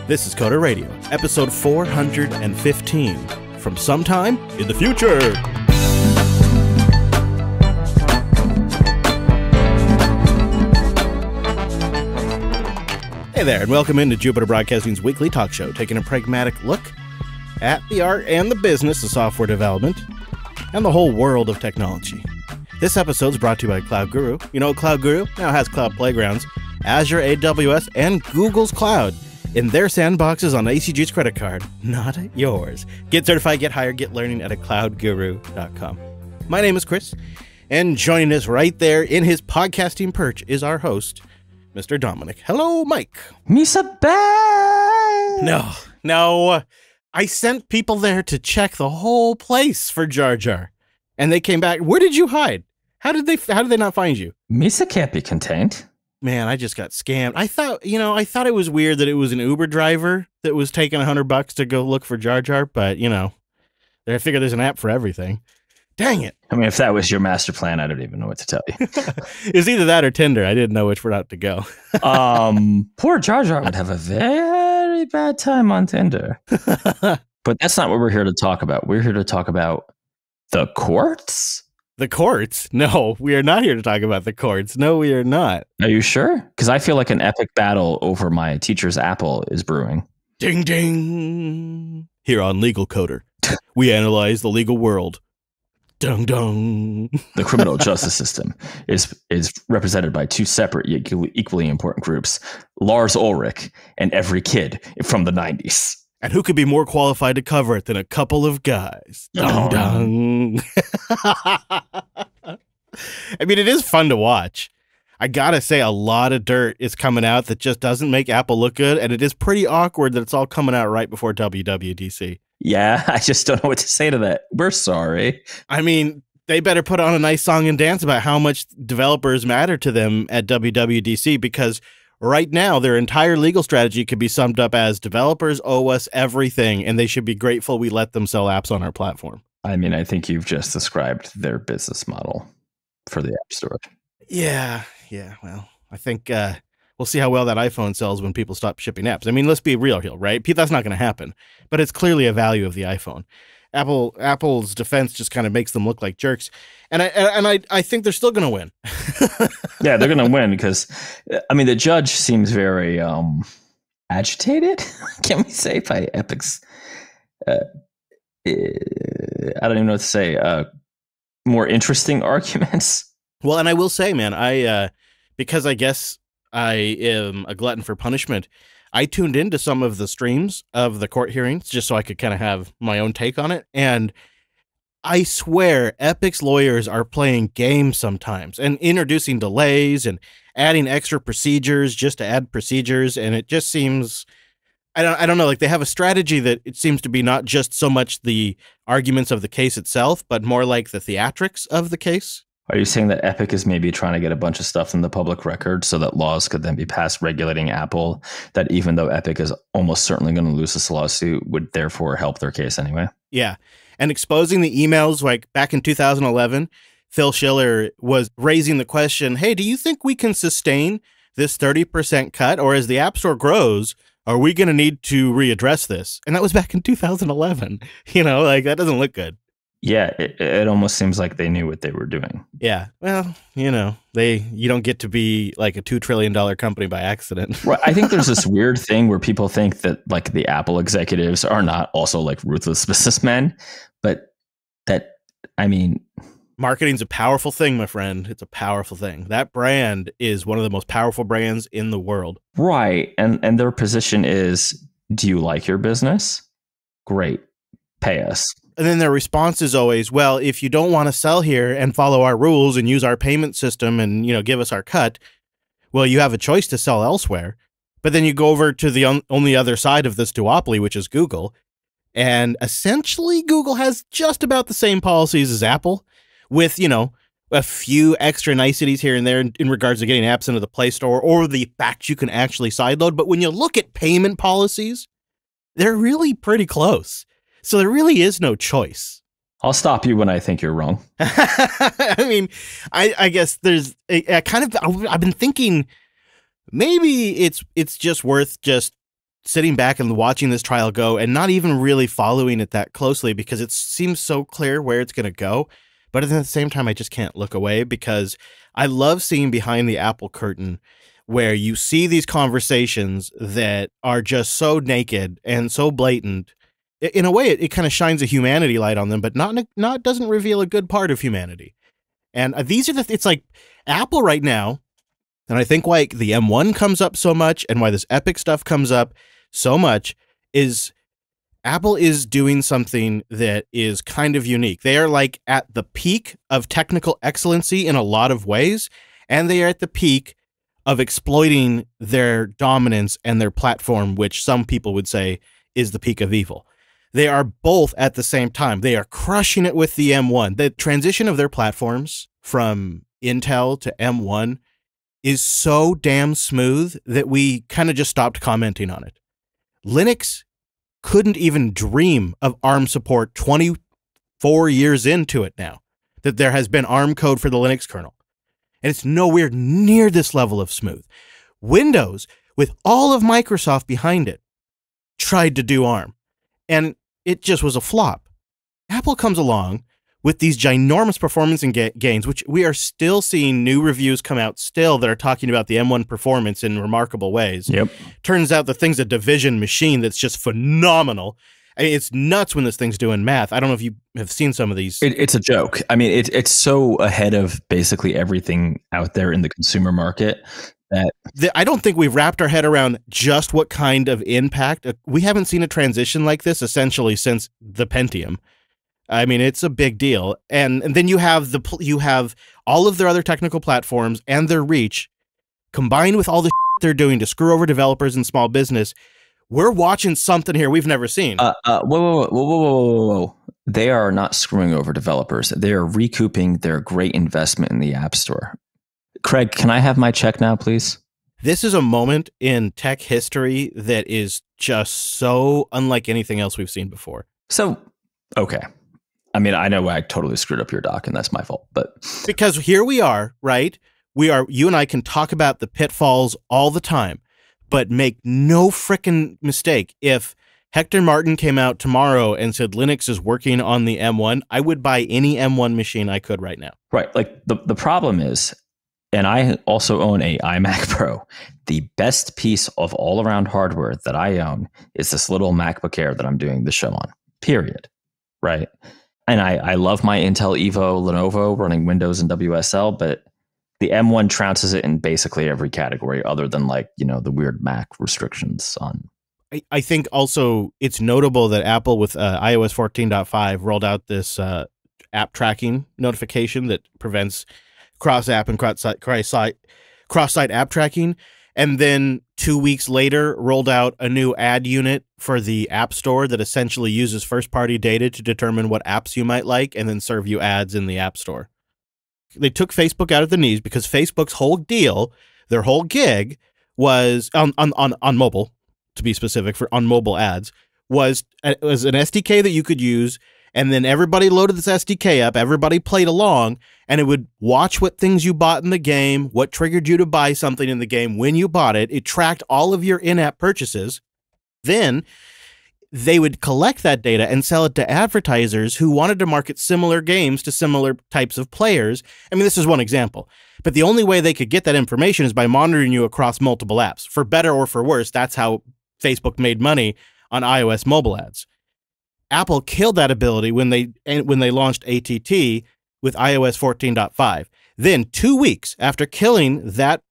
This is Coder Radio, episode 415, from sometime in the future. Hey there, and welcome into Jupiter Broadcasting's weekly talk show, taking a pragmatic look at the art and the business of software development and the whole world of technology. This episode is brought to you by Cloud Guru. You know, Cloud Guru now has cloud playgrounds, Azure, AWS, and Google's Cloud in their sandboxes on ACG's credit card, not yours. Get certified, get hired, get learning at cloudguru.com. My name is Chris, and joining us right there in his podcasting perch is our host, Mr. Dominic. Hello, Mike. Misa bad. No. I sent people there to check the whole place for Jar Jar, and they came back. Where did you hide? How did they not find you? Misa can't be contained. Man, I just got scammed. I thought it was weird that it was an Uber driver that was taking $100 to go look for Jar Jar, but I figure there's an app for everything. Dang it. I mean, if that was your master plan, I don't even know what to tell you. It's either that or Tinder. I didn't know which route to go. Poor Jar Jar would have a very bad time on Tinder. But that's not what we're here to talk about. We're here to talk about the courts. The courts? No, we are not here to talk about the courts. No, we are not. Are you sure? Because I feel like an epic battle over my teacher's apple is brewing. Ding, ding. Here on Legal Coder, we analyze the legal world. Dung, dung. The criminal justice system is represented by two separate, equally important groups, Lars Ulrich and every kid from the 90s. And who could be more qualified to cover it than a couple of guys? Dung, dung. I mean, it is fun to watch. I gotta say, a lot of dirt is coming out that just doesn't make Apple look good, and it is pretty awkward that it's all coming out right before WWDC. Yeah, I just don't know what to say to that. We're sorry. I mean, they better put on a nice song and dance about how much developers matter to them at WWDC, because right now, their entire legal strategy could be summed up as developers owe us everything, and they should be grateful we let them sell apps on our platform. I mean, I think you've just described their business model for the App Store. Yeah. Well, I think we'll see how well that iPhone sells when people stop shipping apps. I mean, let's be real here, right? That's not going to happen, but it's clearly a value of the iPhone. Apple's defense just kind of makes them look like jerks, and I think they're still going to win. Yeah, they're going to win because, I mean, the judge seems very agitated. Can we say by Epic's? I don't even know what to say. More interesting arguments. Well, and I will say, man, because I guess I am a glutton for punishment, I tuned into some of the streams of the court hearings just so I could kind of have my own take on it. And I swear Epic's lawyers are playing games sometimes and introducing delays and adding extra procedures just to add procedures. And it just seems, I don't know, like they have a strategy that it seems to be not just so much the arguments of the case itself, but more like the theatrics of the case. Are you saying that Epic is maybe trying to get a bunch of stuff in the public record so that laws could then be passed regulating Apple, that even though Epic is almost certainly going to lose this lawsuit, would therefore help their case anyway? Yeah. And exposing the emails, like back in 2011, Phil Schiller was raising the question, hey, do you think we can sustain this 30% cut? Or as the App Store grows, are we going to need to readdress this? And that was back in 2011. That doesn't look good. Yeah, it almost seems like they knew what they were doing. Yeah, well, you don't get to be like a $2 trillion company by accident. Right. I think there's this weird thing where people think that like the Apple executives are not also like ruthless businessmen, but marketing's a powerful thing, my friend. It's a powerful thing. That brand is one of the most powerful brands in the world. Right, and their position is, do you like your business? Great, pay us. And then their response is always, well, if you don't want to sell here and follow our rules and use our payment system and, give us our cut, well, you have a choice to sell elsewhere. But then you go over to the only other side of this duopoly, which is Google. And essentially, Google has just about the same policies as Apple with, a few extra niceties here and there in regards to getting apps into the Play Store or the fact you can actually sideload. But when you look at payment policies, they're really pretty close. So there really is no choice. I'll stop you when I think you're wrong. I mean, I guess there's I've been thinking maybe it's just worth just sitting back and watching this trial go and not even really following it that closely because it seems so clear where it's going to go. But at the same time, I just can't look away because I love seeing behind the Apple curtain where you see these conversations that are just so naked and so blatant. In a way, it kind of shines a humanity light on them, but not doesn't reveal a good part of humanity. And these are it's like Apple right now, and I think why the M1 comes up so much and why this Epic stuff comes up so much is Apple is doing something that is kind of unique. They are like at the peak of technical excellency in a lot of ways, and they are at the peak of exploiting their dominance and their platform, which some people would say is the peak of evil. They are both at the same time. They are crushing it with the M1. The transition of their platforms from Intel to M1 is so damn smooth that we kind of just stopped commenting on it. Linux couldn't even dream of ARM support 24 years into it now, that there has been ARM code for the Linux kernel. And it's nowhere near this level of smooth. Windows, with all of Microsoft behind it, tried to do ARM. And it just was a flop. Apple comes along with these ginormous performance and gains, which we are still seeing new reviews come out still that are talking about the M1 performance in remarkable ways. Yep. Turns out the thing's a division machine that's just phenomenal. I mean, it's nuts when this thing's doing math. I don't know if you have seen some of these. It's a joke. I mean, it's so ahead of basically everything out there in the consumer market that I don't think we've wrapped our head around just what kind of impact. We haven't seen a transition like this essentially since the Pentium. I mean, it's a big deal. And then you have all of their other technical platforms and their reach combined with all the they're doing to screw over developers and small business. We're watching something here we've never seen. Whoa. They are not screwing over developers. They are recouping their great investment in the App Store. Craig, can I have my check now, please? This is a moment in tech history that is just so unlike anything else we've seen before. So, okay. I mean, I know I totally screwed up your doc, and that's my fault. But because here we are, right? You and I can talk about the pitfalls all the time, but make no frickin' mistake. If Hector Martin came out tomorrow and said Linux is working on the M1, I would buy any M1 machine I could right now. Right. Like the problem is, and I also own a iMac Pro. The best piece of all-around hardware that I own is this little MacBook Air that I'm doing the show on, period. Right? And I love my Intel Evo Lenovo running Windows and WSL, but the M1 trounces it in basically every category other than the weird Mac restrictions on. I think also it's notable that Apple with iOS 14.5 rolled out this app tracking notification that prevents cross-app and cross-site app tracking, and then 2 weeks later rolled out a new ad unit for the App Store that essentially uses first-party data to determine what apps you might like and then serve you ads in the App Store. They took Facebook out of the knees because Facebook's whole deal, their whole gig, was on mobile, to be specific, on mobile ads, was an SDK that you could use. And then everybody loaded this SDK up, everybody played along, and it would watch what things you bought in the game, what triggered you to buy something in the game, when you bought it. It tracked all of your in-app purchases. Then they would collect that data and sell it to advertisers who wanted to market similar games to similar types of players. I mean, this is one example. But the only way they could get that information is by monitoring you across multiple apps. For better or for worse, that's how Facebook made money on iOS mobile ads. Apple killed that ability when they launched ATT with iOS 14.5. Then 2 weeks after killing that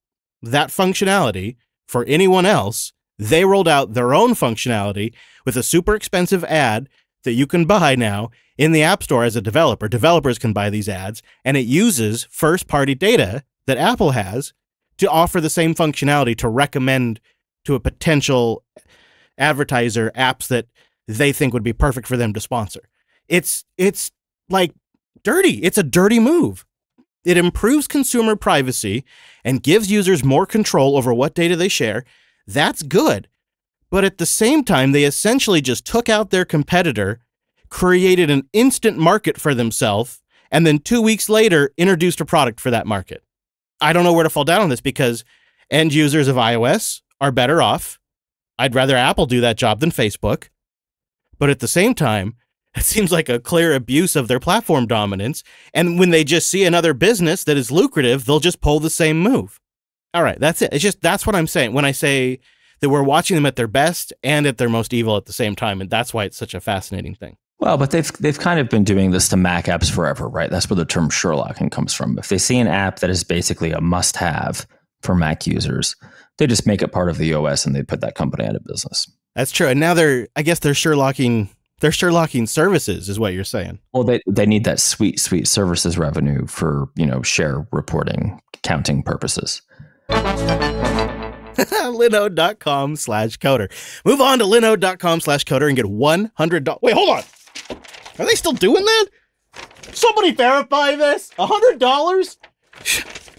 functionality for anyone else, they rolled out their own functionality with a super expensive ad that you can buy now in the App Store as a developer. Developers can buy these ads, and it uses first-party data that Apple has to offer the same functionality to recommend to a potential advertiser apps that they think would be perfect for them to sponsor. It's like dirty. It's a dirty move. It improves consumer privacy and gives users more control over what data they share. That's good. But at the same time, they essentially just took out their competitor, created an instant market for themselves, and then 2 weeks later introduced a product for that market. I don't know where to fall down on this because end users of iOS are better off. I'd rather Apple do that job than Facebook. But at the same time, it seems like a clear abuse of their platform dominance. And when they just see another business that is lucrative, they'll just pull the same move. All right, that's it. It's just, that's what I'm saying when I say that we're watching them at their best and at their most evil at the same time. And that's why it's such a fascinating thing. Well, but they've kind of been doing this to Mac apps forever, right? That's where the term Sherlocking comes from. If they see an app that is basically a must-have for Mac users, they just make it part of the OS and they put that company out of business. That's true. And now they're Sherlocking services is what you're saying. Well, they need that sweet services revenue for, share reporting, counting purposes. Linode.com/coder. Move on to linode.com/coder and get $100. Wait, hold on. Are they still doing that? Somebody verify this. $100?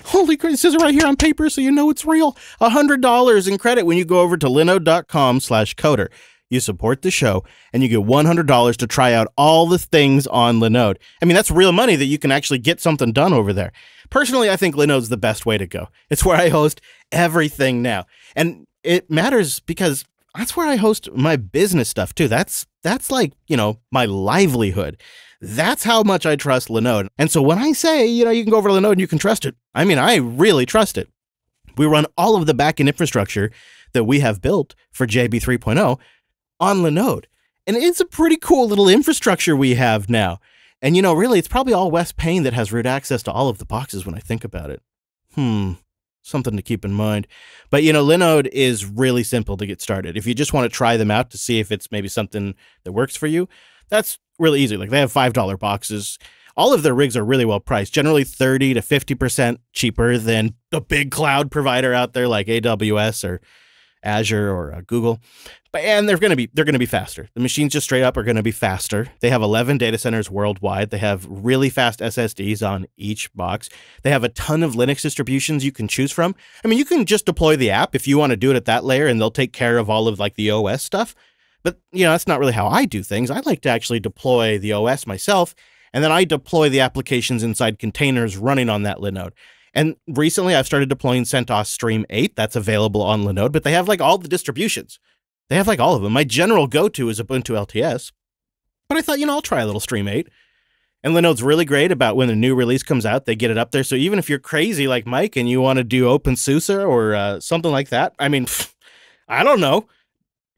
Holy crap, it says it right here on paper so you know it's real. $100 in credit when you go over to linode.com/coder. You support the show and you get $100 to try out all the things on Linode. I mean, that's real money that you can actually get something done over there. Personally, I think Linode's the best way to go. It's where I host everything now. And it matters because that's where I host my business stuff too. That's like, my livelihood. That's how much I trust Linode. And so when I say, you can go over to Linode and you can trust it, I mean, I really trust it. We run all of the backend infrastructure that we have built for JB 3.0 on Linode. And it's a pretty cool little infrastructure we have now. And, really, it's probably all Wes Payne that has root access to all of the boxes when I think about it. Something to keep in mind. But, Linode is really simple to get started. If you just want to try them out to see if it's maybe something that works for you, that's really easy. Like, they have $5 boxes. All of their rigs are really well priced, generally 30 to 50% cheaper than the big cloud provider out there like AWS or Azure or Google. And they're going to be faster. The machines just straight up are going to be faster. They have 11 data centers worldwide. They have really fast SSDs on each box. They have a ton of Linux distributions you can choose from. I mean, you can just deploy the app if you want to do it at that layer and they'll take care of all of like the OS stuff. But, that's not really how I do things. I like to actually deploy the OS myself. And then I deploy the applications inside containers running on that Linode. And recently I've started deploying CentOS Stream 8. That's available on Linode, but they have like all the distributions. They have like all of them. My general go-to is Ubuntu LTS, but I thought, I'll try a little Stream 8. And Linode's really great about when a new release comes out, they get it up there. So even if you're crazy like Mike and you want to do OpenSUSE or something like that, I mean, I don't know.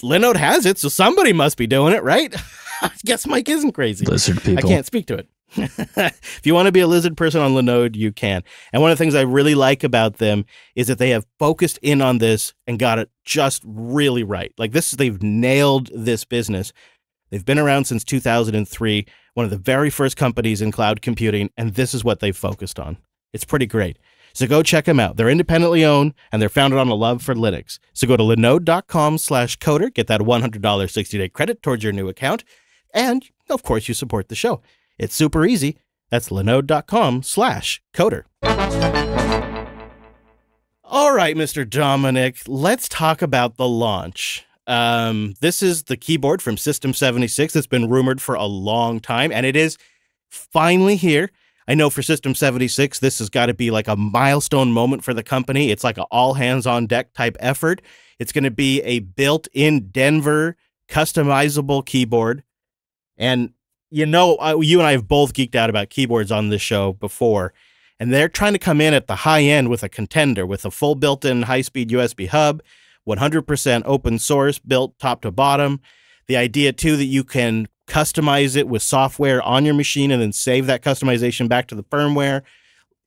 Linode has it, so somebody must be doing it, right? I guess Mike isn't crazy. Lizard people. I can't speak to it. If you want to be a lizard person on Linode, you can. And one of the things I really like about them is that they have focused in on this and got it just really right. Like they've nailed this business. They've been around since 2003, one of the very first companies in cloud computing, and this is what they've focused on. It's pretty great. So go check them out. They're independently owned, and they're founded on a love for Linux. So go to linode.com/coder, get that $100 60-day credit towards your new account, and, of course, you support the show. It's super easy. That's linode.com/coder. All right, Mr. Dominic, let's talk about the launch. This is the keyboard from System76 that's been rumored for a long time, and it is finally here. I know for System76, this has got to be like a milestone moment for the company. It's like an all-hands-on-deck type effort. It's going to be a built-in Denver customizable keyboard. And you and I have both geeked out about keyboards on this show before, and they're trying to come in at the high end with a contender with a full built-in high-speed USB hub, 100% open source, built top to bottom. The idea, too, that you can customize it with software on your machine and then save that customization back to the firmware,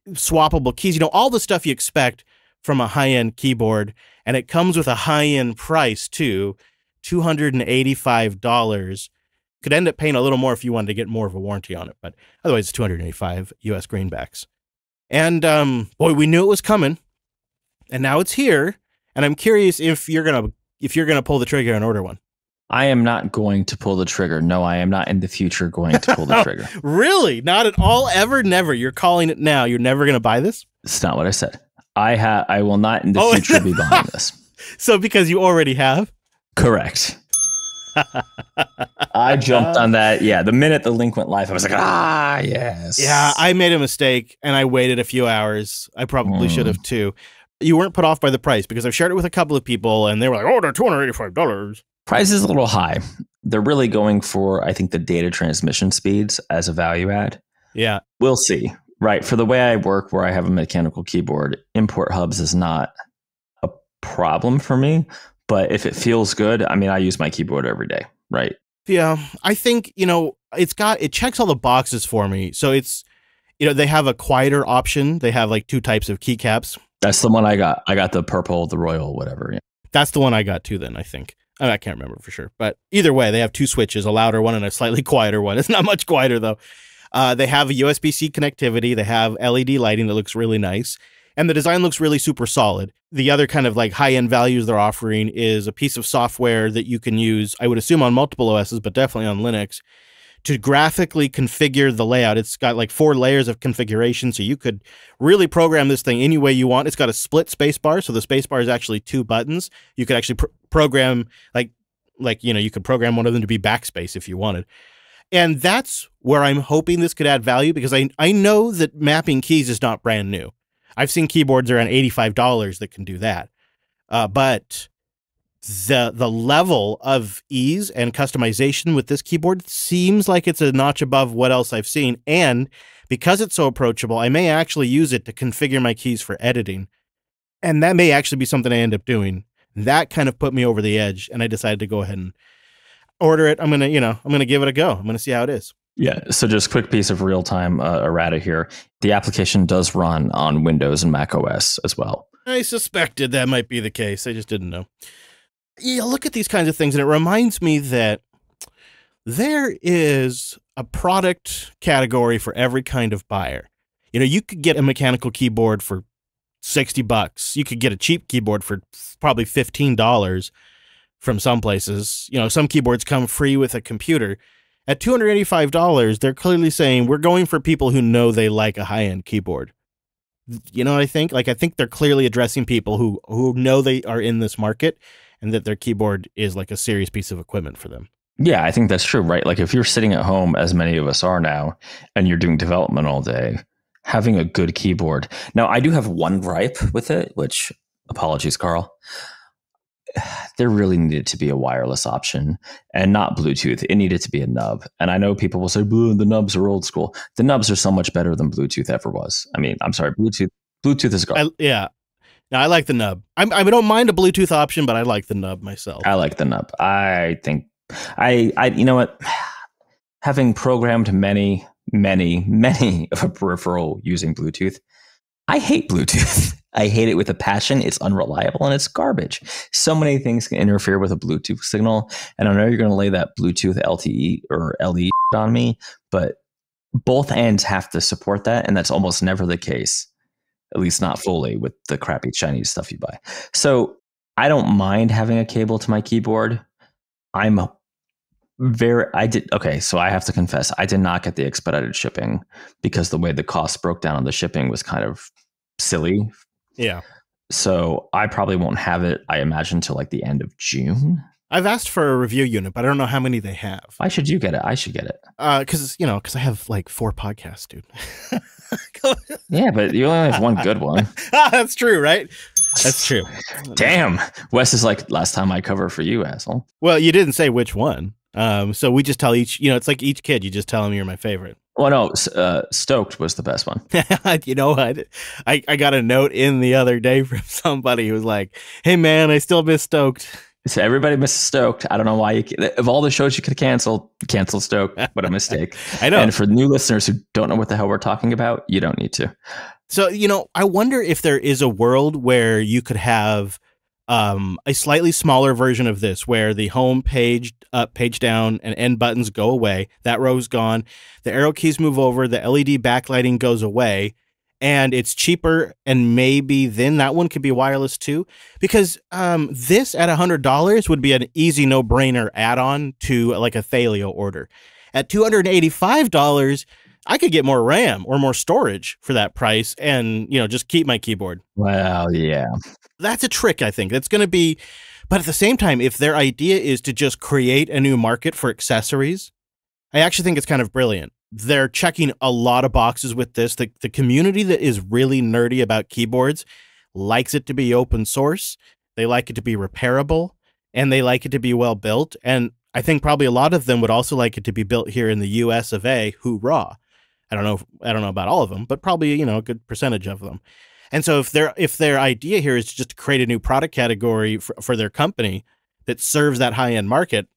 swappable keys, all the stuff you expect from a high-end keyboard. And it comes with a high-end price, too, $285. Could end up paying a little more if you wanted to get more of a warranty on it, but otherwise it's 285 US greenbacks. And boy, we knew it was coming, and now it's here. And I'm curious if you're gonna pull the trigger and order one. I am not going to pull the trigger. No, I am not in the future going to pull the trigger. Really? Not at all? Ever? Never? You're calling it now? You're never gonna buy this? It's not what I said. I will not in the future be buying this. So because you already have? Correct. I jumped on that. Yeah, the minute the link went live, I was like, yes. Yeah, I made a mistake and I waited a few hours. I probably should have too. You weren't put off by the price, because I've shared it with a couple of people and they were like, oh, they're $285. Price is a little high. They're really going for, I think, the data transmission speeds as a value add. Yeah. We'll see. Right. For the way I work, where I have a mechanical keyboard, import hubs is not a problem for me. But if it feels good, I mean, I use my keyboard every day. Right. Yeah. I think, it checks all the boxes for me. So it's, they have a quieter option. They have like 2 types of keycaps. That's the one I got. I got the purple, the royal, whatever. Yeah. That's the one I got too then, I think. I can't remember for sure. But either way, they have 2 switches, a louder one and a slightly quieter one. It's not much quieter, though. They have a USB-C connectivity. They have LED lighting that looks really nice. And the design looks really super solid. The other kind of like high-end values they're offering is a piece of software that you can use, I would assume on multiple OSs, but definitely on Linux, to graphically configure the layout. It's got like 4 layers of configuration, so you could really program this thing any way you want. It's got a split spacebar, so the spacebar is actually 2 buttons. You could actually program you could program one of them to be backspace if you wanted. And that's where I'm hoping this could add value, because I know that mapping keys is not brand new. I've seen keyboards around $85 that can do that. But the level of ease and customization with this keyboard seems like it's a notch above what else I've seen. And because it's so approachable, I may actually use it to configure my keys for editing. And that may actually be something I end up doing. That kind of put me over the edge, and I decided to go ahead and order it. I'm going to give it a go. I'm going to see how it is. Yeah. So just quick piece of real-time errata here. The application does run on Windows and Mac OS as well. I suspected that might be the case. I just didn't know. You look at these kinds of things, and it reminds me that there is a product category for every kind of buyer. You could get a mechanical keyboard for $60. You could get a cheap keyboard for probably $15 from some places. Some keyboards come free with a computer. At $285, they're clearly saying we're going for people who know they like a high-end keyboard. You know what I think? Like, I think they're clearly addressing people who know they are in this market, and that their keyboard is like a serious piece of equipment for them. Yeah, I think that's true, right? Like if you're sitting at home, as many of us are now, and you're doing development all day, having a good keyboard. Now, I do have one gripe with it, which, apologies, Carl. There really needed to be a wireless option and not Bluetooth. It needed to be a nub. And I know people will say, the nubs are old school. The nubs are so much better than Bluetooth ever was. I mean, I'm sorry, Bluetooth is garbage. Yeah. No, I like the nub. I don't mind a Bluetooth option, but I like the nub myself. I like the nub. I think you know what? Having programmed many of a peripheral using Bluetooth, I hate Bluetooth. I hate it with a passion. It's unreliable and it's garbage. So many things can interfere with a Bluetooth signal. And I know you're going to lay that Bluetooth LTE or LE on me, but both ends have to support that. And that's almost never the case. At least not fully with the crappy Chinese stuff you buy. So I don't mind having a cable to my keyboard. So I have to confess, I did not get the expedited shipping because the way the cost broke down on the shipping was kind of silly. Yeah. So I probably won't have it, I imagine, till like the end of June. I've asked for a review unit, but I don't know how many they have. Why should you get it? I should get it. Because I have like 4 podcasts, dude. Yeah, but you only have one good one. That's true, right? That's true. Damn. Wes is like, last time I cover for you, asshole. Well, you didn't say which one. So we just tell each, it's like each kid, you just tell them you're my favorite. Well, no, Stoked was the best one. You know what? I got a note in the other day from somebody who was like, hey, man, I still miss Stoked. So everybody misses Stoked. I don't know why of all the shows you could have canceled Stoked. What a mistake. I know. And for new listeners who don't know what the hell we're talking about, you don't need to. So, I wonder if there is a world where you could have a slightly smaller version of this, where the home page, up, page down, and end buttons go away. That row's gone. The arrow keys move over. The LED backlighting goes away. And it's cheaper, and maybe then that one could be wireless too. Because this at $100 would be an easy no-brainer add-on to like a Thalio order. At $285, I could get more RAM or more storage for that price, and just keep my keyboard. Well, yeah, that's a trick. I think that's going to be. But at the same time, if their idea is to just create a new market for accessories, I actually think it's kind of brilliant. They're checking a lot of boxes with this. The community that is really nerdy about keyboards likes it to be open source. They like it to be repairable, and they like it to be well built. And I think probably a lot of them would also like it to be built here in the US of A. Hoorah. I don't know about all of them, but probably, a good percentage of them. And so if their idea here is just to create a new product category for their company that serves that high-end market,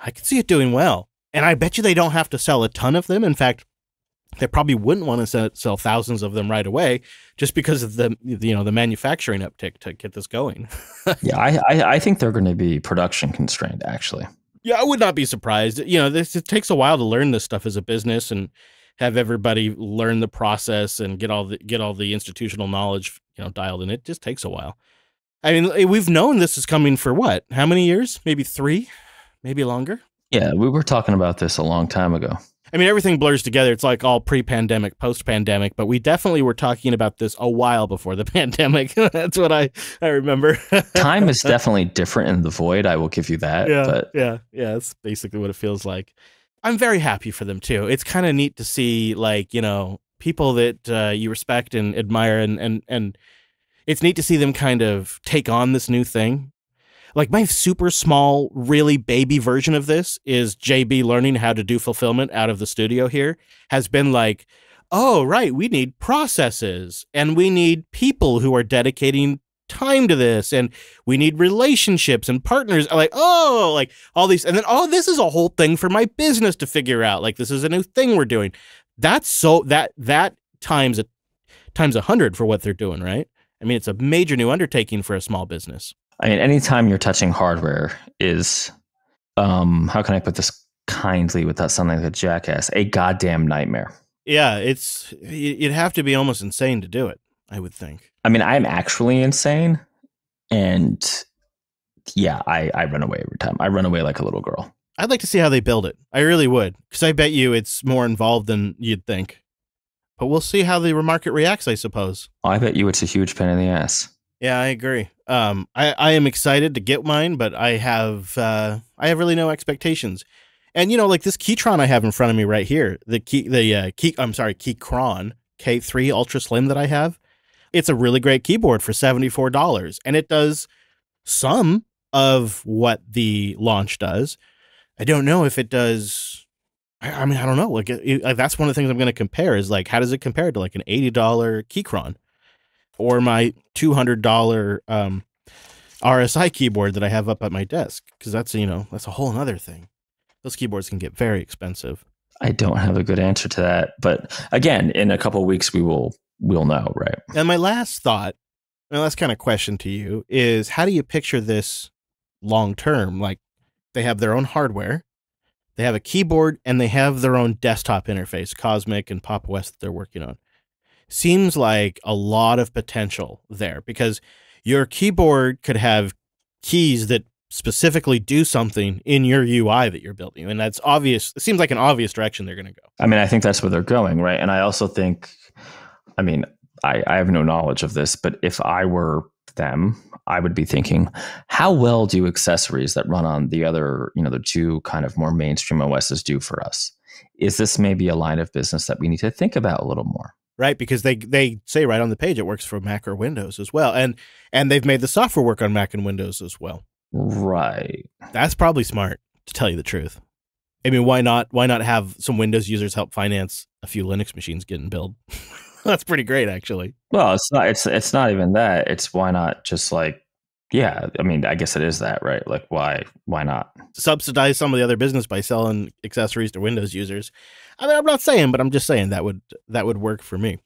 I could see it doing well. And I bet you they don't have to sell a ton of them. In fact, they probably wouldn't want to sell thousands of them right away just because of the manufacturing uptick to get this going. Yeah, I think they're going to be production constrained, actually. Yeah, I would not be surprised. It takes a while to learn this stuff as a business and have everybody learn the process and get all the institutional knowledge, dialed in. It just takes a while. I mean, we've known this is coming for what? How many years? Maybe 3, maybe longer. Yeah, we were talking about this a long time ago. I mean, everything blurs together. It's like all pre-pandemic, post-pandemic, but we definitely were talking about this a while before the pandemic. That's what I remember. Time is definitely different in the void. I will give you that. Yeah. That's basically what it feels like. I'm very happy for them too. It's kind of neat to see, people that you respect and admire, and it's neat to see them kind of take on this new thing. Like my super small, really baby version of this is JB learning how to do fulfillment out of the studio here has been like, oh, right, we need processes and we need people who are dedicating time to this and we need relationships and partners like all these. And then, this is a whole thing for my business to figure out. Like this is a new thing we're doing. That's so that times 100 for what they're doing, right? I mean, it's a major new undertaking for a small business. I mean, anytime you're touching hardware is, how can I put this kindly without sounding like a jackass, a goddamn nightmare. Yeah, you'd have to be almost insane to do it, I would think. I mean, I'm actually insane. And yeah, I run away every time. I run away like a little girl. I'd like to see how they build it. I really would, because I bet you it's more involved than you'd think. But we'll see how the market reacts, I suppose. I bet you it's a huge pain in the ass. Yeah, I agree. I am excited to get mine, but I have really no expectations. And like this Keytron I have in front of me right here, Keychron K3 Ultra Slim that I have. It's a really great keyboard for $74, and it does some of what the Launch does. I don't know if it does. I mean, I don't know. Like that's one of the things I'm going to compare is like, how does it compare to like an $80 Keychron? Or my $200 RSI keyboard that I have up at my desk, because that's a whole other thing. Those keyboards can get very expensive. I don't have a good answer to that, but again, in a couple of weeks we'll know, right? And my last kind of question to you is, how do you picture this long term? Like they have their own hardware, they have a keyboard, and they have their own desktop interface, Cosmic and Pop West that they're working on. Seems like a lot of potential there because your keyboard could have keys that specifically do something in your UI that you're building. And that's obvious. It seems like an obvious direction they're going to go. I mean, I think that's where they're going, right? And I also think, I mean, I have no knowledge of this, but if I were them, I would be thinking, how well do accessories that run on the other, the two kind of more mainstream OSs do for us? Is this maybe a line of business that we need to think about a little more? Right, because they say right on the page it works for Mac or Windows as well, and they've made the software work on Mac and Windows as well. Right. That's probably smart, to tell you the truth. I mean, why not have some Windows users help finance a few Linux machines getting built? That's pretty great, actually. Well, it's not even that. It's why not just like, yeah, I mean, I guess it is that, right? Like, why not subsidize some of the other business by selling accessories to Windows users? I mean, I'm not saying, but I'm just saying that would work for me.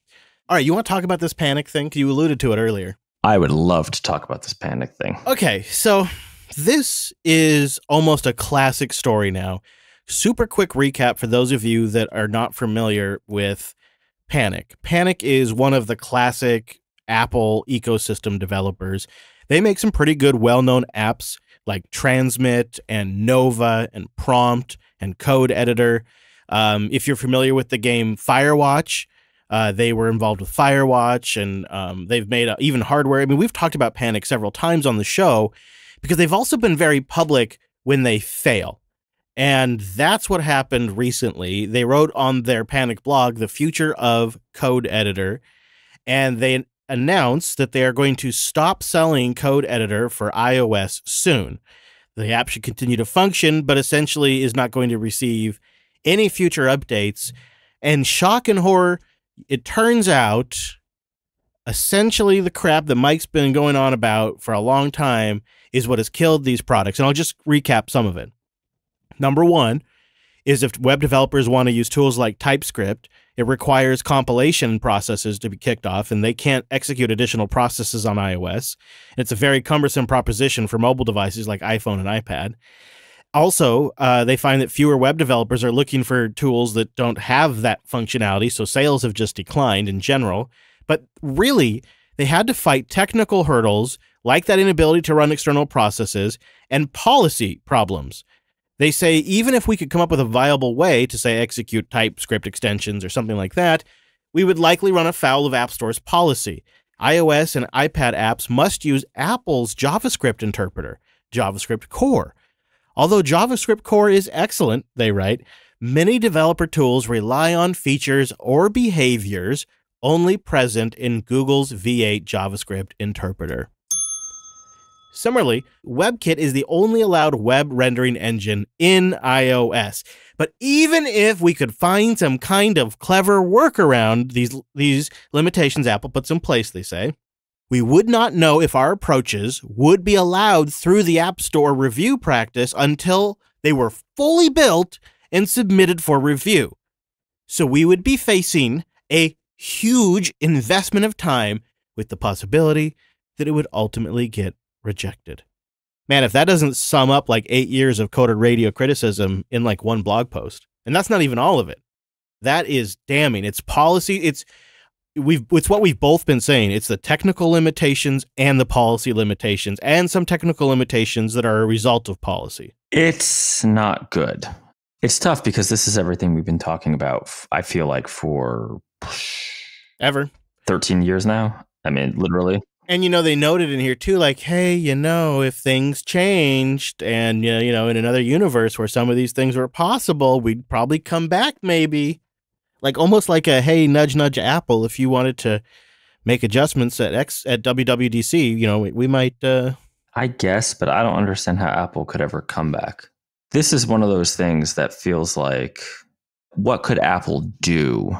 All right, you want to talk about this panic thing? You alluded to it earlier. I would love to talk about this panic thing. Okay, so this is almost a classic story now. Super quick recap for those of you that are not familiar with Panic. Panic is one of the classic Apple ecosystem developers. They make some pretty good, well-known apps like Transmit and Nova and Prompt and Code Editor. If you're familiar with the game Firewatch, they were involved with Firewatch, and they've made even hardware. I mean, we've talked about Panic several times on the show because they've also been very public when they fail. And that's what happened recently. They wrote on their Panic blog, the future of Code Editor, and they announced that they are going to stop selling Code Editor for iOS soon. The app should continue to function, but essentially is not going to receive any future updates. And shock and horror, it turns out essentially the crap that Mike's been going on about for a long time is what has killed these products. And I'll just recap some of it. Number one is if web developers want to use tools like TypeScript, it requires compilation processes to be kicked off, and they can't execute additional processes on iOS. It's a very cumbersome proposition for mobile devices like iPhone and iPad. Also, they find that fewer web developers are looking for tools that don't have that functionality, so sales have just declined in general. But really, they had to fight technical hurdles like that inability to run external processes and policy problems. They say even if we could come up with a viable way to, say, execute TypeScript extensions or something like that, we would likely run afoul of App Store's policy. iOS and iPad apps must use Apple's JavaScript interpreter, JavaScript Core. Although JavaScript Core is excellent, they write, many developer tools rely on features or behaviors only present in Google's V8 JavaScript interpreter. Similarly, WebKit is the only allowed web rendering engine in iOS. But even if we could find some kind of clever workaround these limitations Apple puts in place, they say, we would not know if our approaches would be allowed through the App Store review practice until they were fully built and submitted for review. So we would be facing a huge investment of time with the possibility that it would ultimately get rejected. Man, if that doesn't sum up like 8 years of coded radio criticism in like one blog post, and that's not even all of it, that is damning. It's policy. It's what we've both been saying. It's the technical limitations and the policy limitations, and some technical limitations that are a result of policy. It's not good. It's tough because this is everything we've been talking about, I feel like, for ever 13 years now. I mean, literally. And, they noted in here, too, like, hey, if things changed and, in another universe where some of these things were possible, we'd probably come back maybe. Like almost like a, hey, nudge, nudge Apple. If you wanted to make adjustments at WWDC, we might. I guess, but I don't understand how Apple could ever come back. This is one of those things that feels like, what could Apple do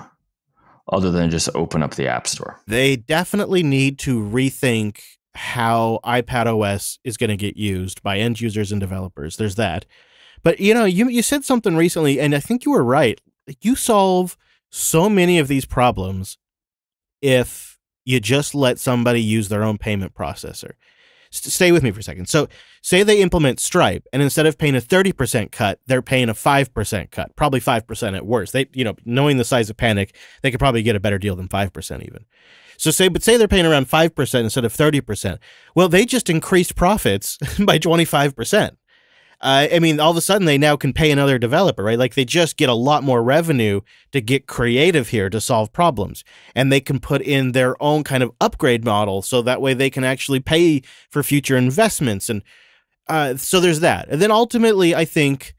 other than just open up the App Store? They definitely need to rethink how iPadOS is going to get used by end users and developers. There's that. But, you said something recently, and I think you were right. You solve so many of these problems if you just let somebody use their own payment processor. Stay with me for a second. So say they implement Stripe, and instead of paying a 30% cut, they're paying a 5% cut, probably 5% at worst. They, knowing the size of Panic, they could probably get a better deal than 5% even. So say they're paying around 5% instead of 30%. Well, they just increased profits by 25%. All of a sudden they now can pay another developer, right? Like they just get a lot more revenue to get creative here to solve problems. And they can put in their own kind of upgrade model so that way they can actually pay for future investments. And so there's that. And then ultimately, I think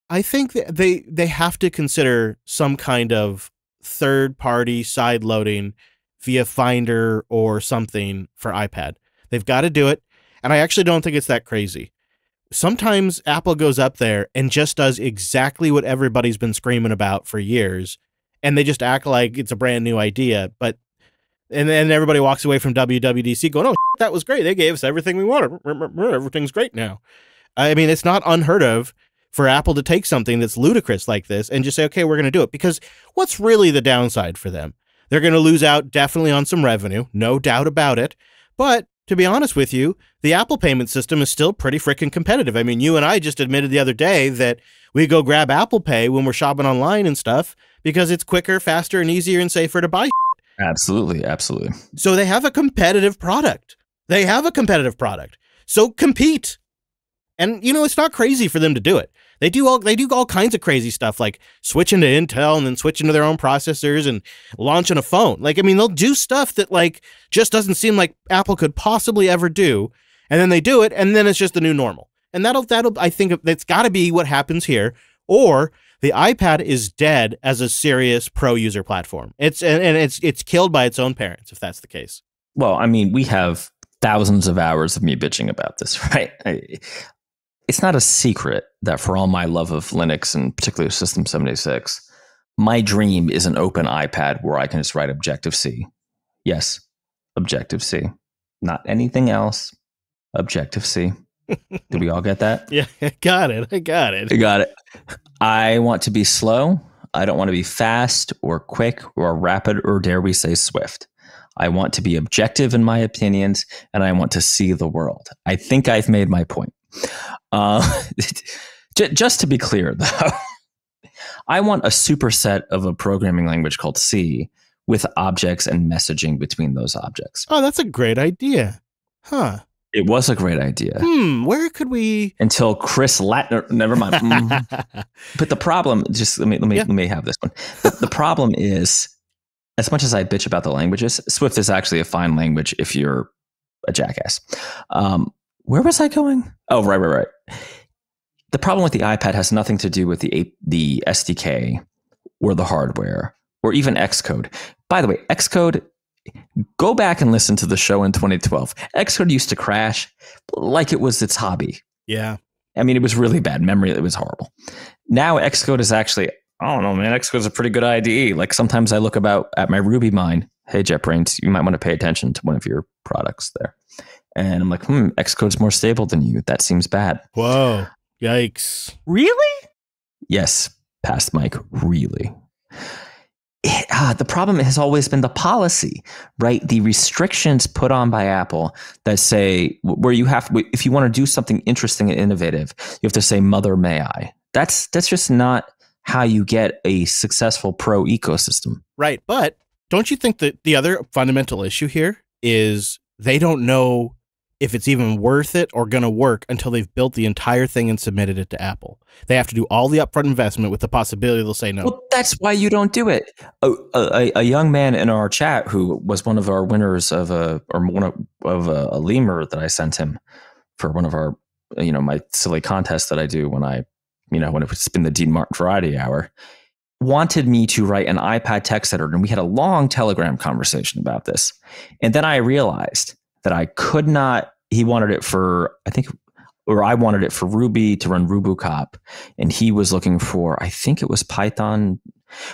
that they have to consider some kind of third-party side loading via Finder or something for iPad. They've got to do it. And I actually don't think it's that crazy. Sometimes Apple goes up there and just does exactly what everybody's been screaming about for years, and they just act like it's a brand new idea. And then everybody walks away from WWDC going, "Oh, that was great! They gave us everything we wanted. Everything's great now." It's not unheard of for Apple to take something that's ludicrous like this and just say, "Okay, we're going to do it." Because what's really the downside for them? They're going to lose out definitely on some revenue, no doubt about it, but to be honest with you, the Apple payment system is still pretty freaking competitive. You and I just admitted the other day that we go grab Apple Pay when we're shopping online and stuff because it's quicker, faster, and easier and safer to buy. Absolutely, absolutely. So they have a competitive product. So compete. And, it's not crazy for them to do it. They do all kinds of crazy stuff like switching to Intel and then switching to their own processors and launching a phone. They'll do stuff that just doesn't seem like Apple could possibly ever do. And then they do it, and then it's just the new normal. And that'll I think that's got to be what happens here. Or the iPad is dead as a serious pro user platform. It's killed by its own parents if that's the case. Well, I mean, we have thousands of hours of me bitching about this, right? It's not a secret that for all my love of Linux and particularly System76, my dream is an open iPad where I can just write Objective-C. Yes, Objective-C. Not anything else. Objective-C. Did we all get that? Yeah, I got it. I got it. I want to be slow. I don't want to be fast or quick or rapid or dare we say swift. I want to be objective in my opinions, and I want to see the world. I think I've made my point. Just to be clear, though, I want a superset of a programming language called C with objects and messaging between those objects. Oh, that's a great idea. Huh. It was a great idea. Where could we? Until Chris Latner, never mind. But the problem, just let me have this one. The problem is, as much as I bitch about the languages, Swift is actually a fine language if you're a jackass. Where was I going? Oh, right. The problem with the iPad has nothing to do with the SDK or the hardware or even Xcode. By the way, Xcode, go back and listen to the show in 2012. Xcode used to crash like it was its hobby. Yeah. I mean, it was really bad. Memory, it was horrible. Now Xcode is actually, I don't know, man. Xcode is a pretty good IDE. Like sometimes I look at my Ruby mine. Hey, JetBrains, you might want to pay attention to one of your products there. And I'm like, Xcode's more stable than you. That seems bad. Whoa. Yikes. Really? Yes, past Mike, really. The problem has always been the policy, right? The restrictions put on by Apple that say where you have, if you want to do something interesting and innovative, you have to say, "Mother, may I?" That's just not how you get a successful pro ecosystem. Right. But don't you think that the other fundamental issue here is they don't know if it's even worth it or going to work until they've built the entire thing and submitted it to Apple. They have to do all the upfront investment with the possibility they'll say no. Well, that's why you don't do it. A young man in our chat who was one of our winners of a lemur that I sent him for one of our, my silly contests that I do when it's been the Dean Martin Variety Hour, wanted me to write an iPad text editor. And we had a long Telegram conversation about this. And then I realized that I could not, he wanted it for, I wanted it for Ruby to run Rubucop. And he was looking for, I think it was Python,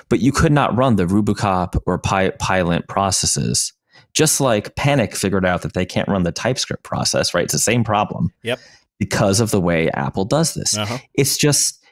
but you could not run the Rubucop or Pylint processes. Just like Panic figured out that they can't run the TypeScript process, right? It's the same problem. Yep. Because of the way Apple does this. It's just,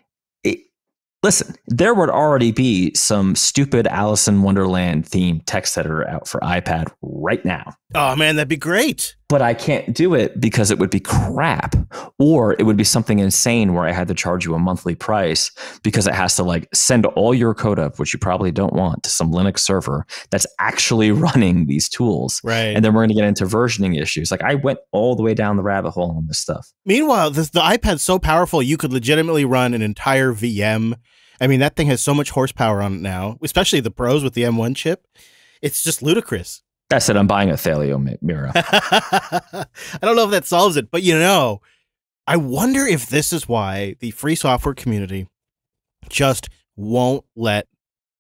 listen, there would already be some stupid Alice in Wonderland themed text editor out for iPad right now. Oh, man, that'd be great. But I can't do it because it would be crap. Or it would be something insane where I had to charge you a monthly price because it has to send all your code up, which you probably don't want, to some Linux server that's actually running these tools. Right. And then we're going to get into versioning issues. I went all the way down the rabbit hole on this stuff. Meanwhile, the iPad's so powerful, you could legitimately run an entire VM. I mean, that thing has so much horsepower on it now, especially the Pros with the M1 chip. It's just ludicrous. That's it. I'm buying a Thelio Mira. I don't know if that solves it, but I wonder if this is why the free software community just won't let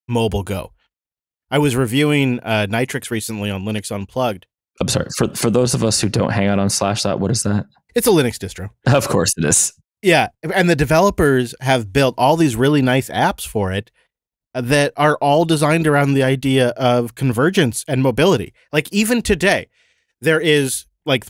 mobile go. I was reviewing Nitrix recently on Linux Unplugged. I'm sorry. For those of us who don't hang out on Slashdot, what is that? It's a Linux distro. Of course it is. Yeah, and the developers have built all these really nice apps for it that are all designed around the idea of convergence and mobility. Like even today, there is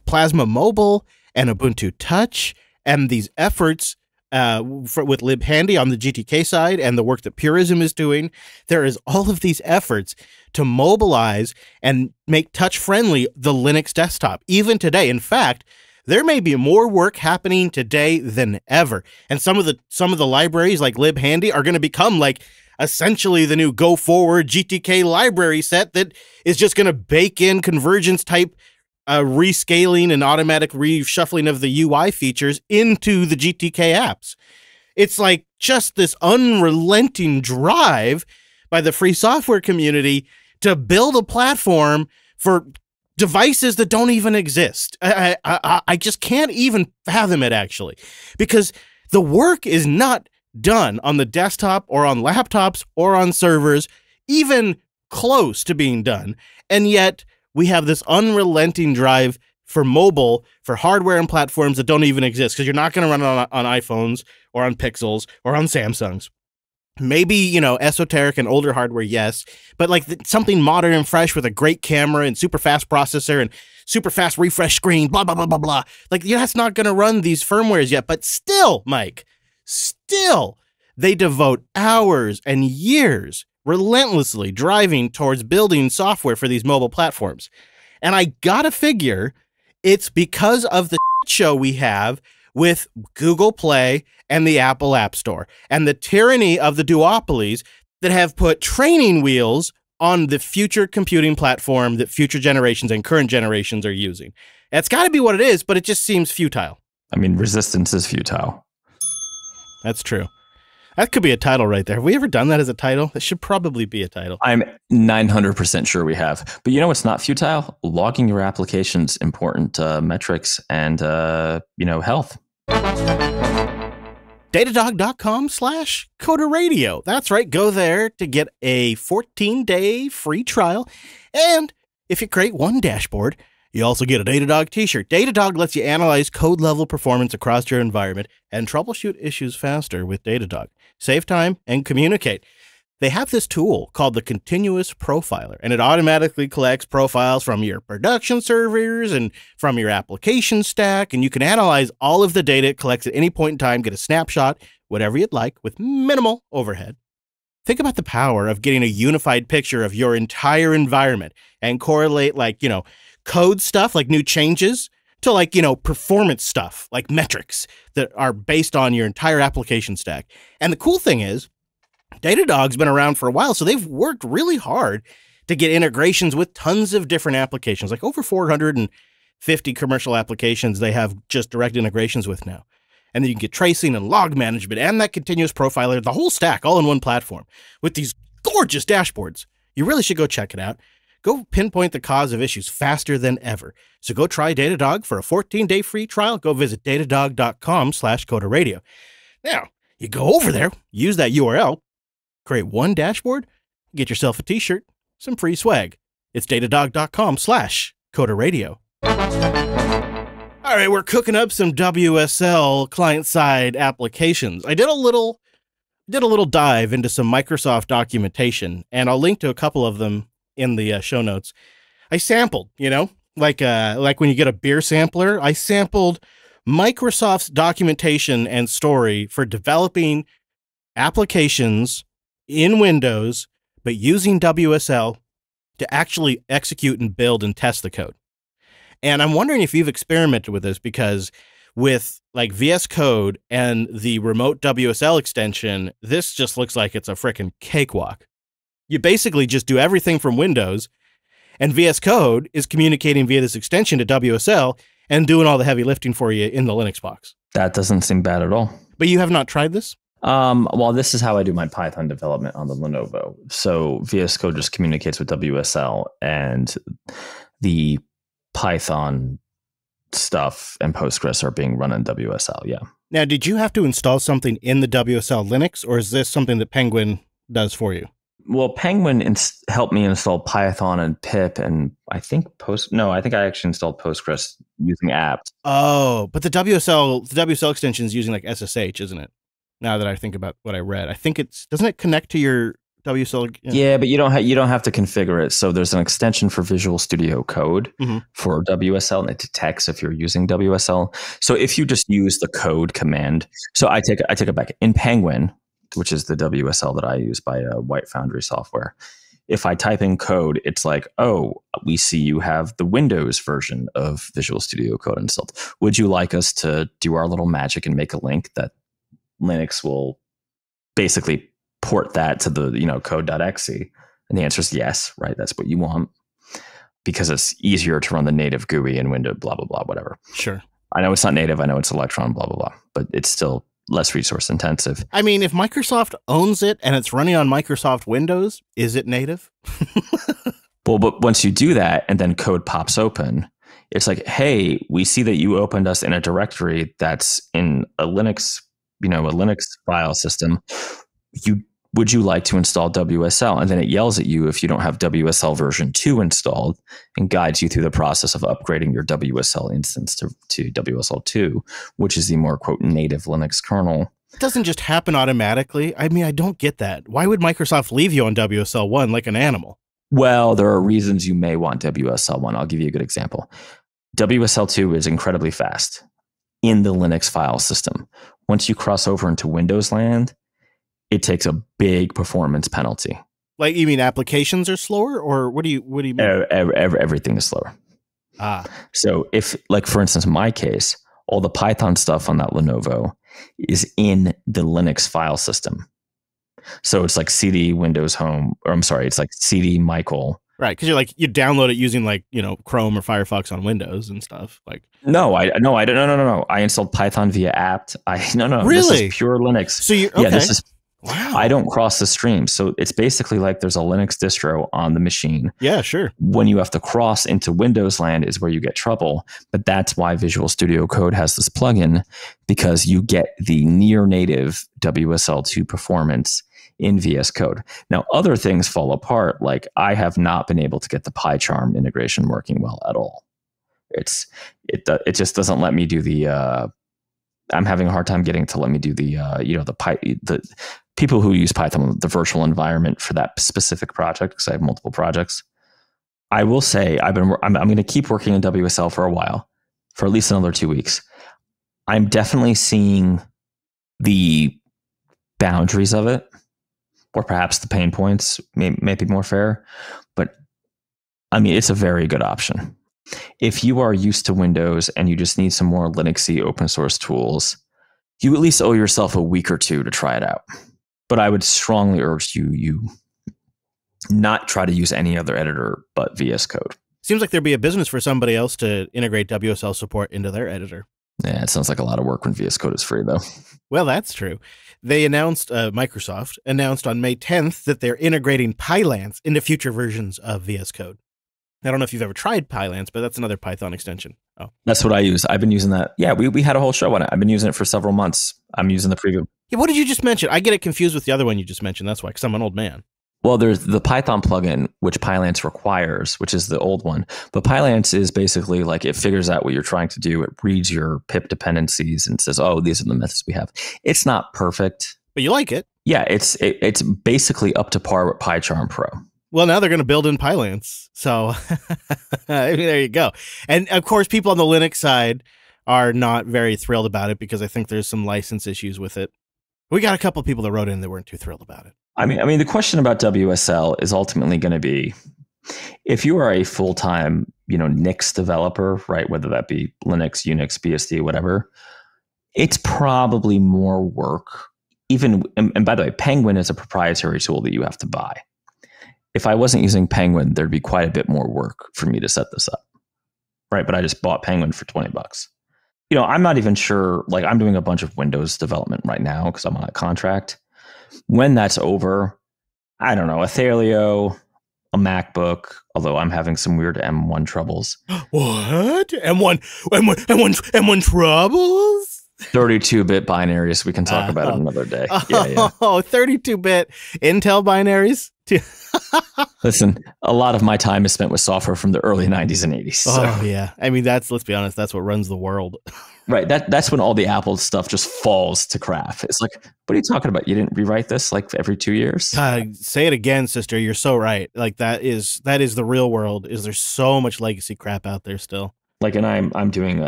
Plasma Mobile and Ubuntu Touch and these efforts with LibHandy on the GTK side and the work that Purism is doing. There is all of these efforts to mobilize and make touch-friendly the Linux desktop, even today. In fact, there may be more work happening today than ever. And some of the libraries like LibHandy are going to become essentially the new go forward GTK library set that is just going to bake in convergence type rescaling and automatic reshuffling of the UI features into the GTK apps. It's just this unrelenting drive by the free software community to build a platform for devices that don't even exist. I just can't even fathom it, actually, because the work is not done on the desktop or on laptops or on servers, even close to being done. And yet we have this unrelenting drive for mobile, for hardware and platforms that don't even exist, because you're not going to run it on iPhones or on Pixels or on Samsungs. Maybe, esoteric and older hardware, yes, but like something modern and fresh with a great camera and super fast processor and super fast refresh screen, blah, blah, blah, blah, blah. Like, that's not going to run these firmwares yet, but still, Mike, they devote hours and years relentlessly driving towards building software for these mobile platforms. And I gotta figure it's because of the show we have with Google Play and the Apple App Store and the tyranny of the duopolies that have put training wheels on the future computing platform that future generations and current generations are using. That's got to be what it is, but it just seems futile. I mean, resistance is futile. That's true. That could be a title right there. Have we ever done that as a title? That should probably be a title. I'm 900% sure we have. But you know what's not futile? Logging your application's important metrics and, health. Datadog.com/CoderRadio. That's right. Go there to get a 14-day free trial. And if you create one dashboard, you also get a Datadog t-shirt. Datadog lets you analyze code-level performance across your environment and troubleshoot issues faster with Datadog. Save time and communicate. They have this tool called the Continuous Profiler, and it automatically collects profiles from your production servers and from your application stack, and you can analyze all of the data it collects at any point in time, get a snapshot, whatever you'd like, with minimal overhead. Think about the power of getting a unified picture of your entire environment and correlate, code stuff, like new changes, to performance stuff, like metrics that are based on your entire application stack. And the cool thing is, Datadog's been around for a while, so they've worked really hard to get integrations with tons of different applications, like over 450 commercial applications they have just direct integrations with now. And then you can get tracing and log management and that continuous profiler, the whole stack, all in one platform with these gorgeous dashboards. You really should go check it out. Go pinpoint the cause of issues faster than ever. So go try Datadog for a 14-day free trial. Go visit datadog.com/CoderRadio. Now, you go over there, use that URL, create one dashboard, get yourself a t-shirt, some free swag. It's datadog.com/CoderRadio. All right, we're cooking up some WSL client-side applications. I did a little dive into some Microsoft documentation, and I'll link to a couple of them in the show notes. I sampled, like when you get a beer sampler, I sampled Microsoft's documentation and story for developing applications in Windows, but using WSL to actually execute and build and test the code. And I'm wondering if you've experimented with this, because with like VS Code and the remote WSL extension, this just looks like it's a freaking cakewalk. You basically just do everything from Windows, and VS Code is communicating via this extension to WSL and doing all the heavy lifting for you in the Linux box. That doesn't seem bad at all. But you have not tried this? Well, this is how I do my Python development on the Lenovo. So VS Code just communicates with WSL, and the Python stuff and Postgres are being run in WSL, yeah. Now, did you have to install something in the WSL Linux, or is this something that Penguin does for you? Well, Penguin helped me install Python and pip, and I think I actually installed Postgres using apps. Oh, but the WSL extension is using like SSH, isn't it? Now that I think about what I read, I think doesn't it connect to your WSL? Yeah, but you don't have to configure it. So there's an extension for Visual Studio Code for WSL, and it detects if you're using WSL. So if you just use the code command, so I take it back. In Penguin, which is the WSL that I use by White Foundry software, if I type in code, it's like, oh, we see you have the Windows version of Visual Studio Code installed. Would you like us to do our little magic and make a link that Linux will basically port that to the code.exe? And the answer is yes, right? That's what you want, because it's easier to run the native GUI in Windows, blah, blah, blah, whatever. Sure. I know it's not native. I know it's Electron, blah, blah, blah, but it's still less resource intensive. I mean, if Microsoft owns it and it's running on Microsoft Windows, is it native? Well, but once you do that and then code pops open, it's like, hey, we see that you opened us in a directory that's in a Linux, a Linux file system. You would you like to install WSL? And then it yells at you if you don't have WSL version 2 installed and guides you through the process of upgrading your WSL instance to WSL 2, which is the more, quote, native Linux kernel. It doesn't just happen automatically. I mean, I don't get that. Why would Microsoft leave you on WSL 1 like an animal? Well, there are reasons you may want WSL 1. I'll give you a good example. WSL 2 is incredibly fast in the Linux file system. Once you cross over into Windows land, it takes a big performance penalty. Like, you mean applications are slower, or what do you mean? Everything is slower. So if, like, for instance, in my case, all the Python stuff on that Lenovo is in the Linux file system. So it's like CD Windows Home, or I'm sorry, it's like CD Michael. Right, because you download it using Chrome or Firefox on Windows and stuff. Like, no. I installed Python via apt. Really? This is pure Linux. So this is. Wow. I don't cross the stream. So it's basically like there's a Linux distro on the machine. Yeah, sure. When you have to cross into Windows land is where you get trouble. But that's why Visual Studio Code has this plugin, because you get the near native WSL2 performance in VS Code. Now, other things fall apart. Like, I have not been able to get the PyCharm integration working well at all. It just doesn't let me do the. I'm having a hard time getting to let me do the the people who use Python, the virtual environment for that specific project, because I have multiple projects. I will say I'm going to keep working in WSL for a while, for at least another 2 weeks. I'm definitely seeing the boundaries of it, or perhaps the pain points may be more fair. But I mean, it's a very good option. If you are used to Windows and you just need some more Linuxy open source tools, you at least owe yourself a week or two to try it out. But I would strongly urge you not try to use any other editor but VS Code. Seems like there'd be a business for somebody else to integrate WSL support into their editor. Yeah, it sounds like a lot of work when VS Code is free, though. Well, that's true. They announced, Microsoft announced on May 10th that they're integrating Pylance into future versions of VS Code. I don't know if you've ever tried Pylance, but that's another Python extension. Oh, that's what I use. I've been using that. Yeah, we had a whole show on it. I've been using it for several months. I'm using the preview. Yeah, what did you just mention? I get it confused with the other one you just mentioned. That's why, because I'm an old man. Well, there's the Python plugin, which Pylance requires, which is the old one. But Pylance is basically like, it figures out what you're trying to do. It reads your pip dependencies and says, oh, these are the methods we have. It's not perfect. But you like it. Yeah, it's basically up to par with PyCharm Pro. Well, now they're going to build in Pylance. So I mean, there you go. And of course, people on the Linux side are not very thrilled about it because I think there's some license issues with it. We got a couple of people that wrote in that weren't too thrilled about it. I mean, the question about WSL is ultimately going to be, if you are a full-time, Nix developer, right? Whether that be Linux, Unix, BSD, whatever, it's probably more work. And by the way, Penguin is a proprietary tool that you have to buy. If I wasn't using Penguin, there'd be quite a bit more work for me to set this up, right? But I just bought Penguin for $20. I'm not even sure, like, I'm doing a bunch of Windows development right now because I'm on a contract. When that's over, I don't know, a Thelio, a MacBook, although I'm having some weird M1 troubles. What? M1 troubles? 32-bit binaries. We can talk about it another day. Yeah. 32-bit Intel binaries? Listen, a lot of my time is spent with software from the early 90s and 80s. So. Oh, yeah. I mean, let's be honest, that's what runs the world. Right. That's when all the Apple stuff just falls to crap. It's like, what are you talking about? You didn't rewrite this like every 2 years? Say it again, sister. You're so right. Like, that is the real world. There's so much legacy crap out there still. Like, and I'm doing,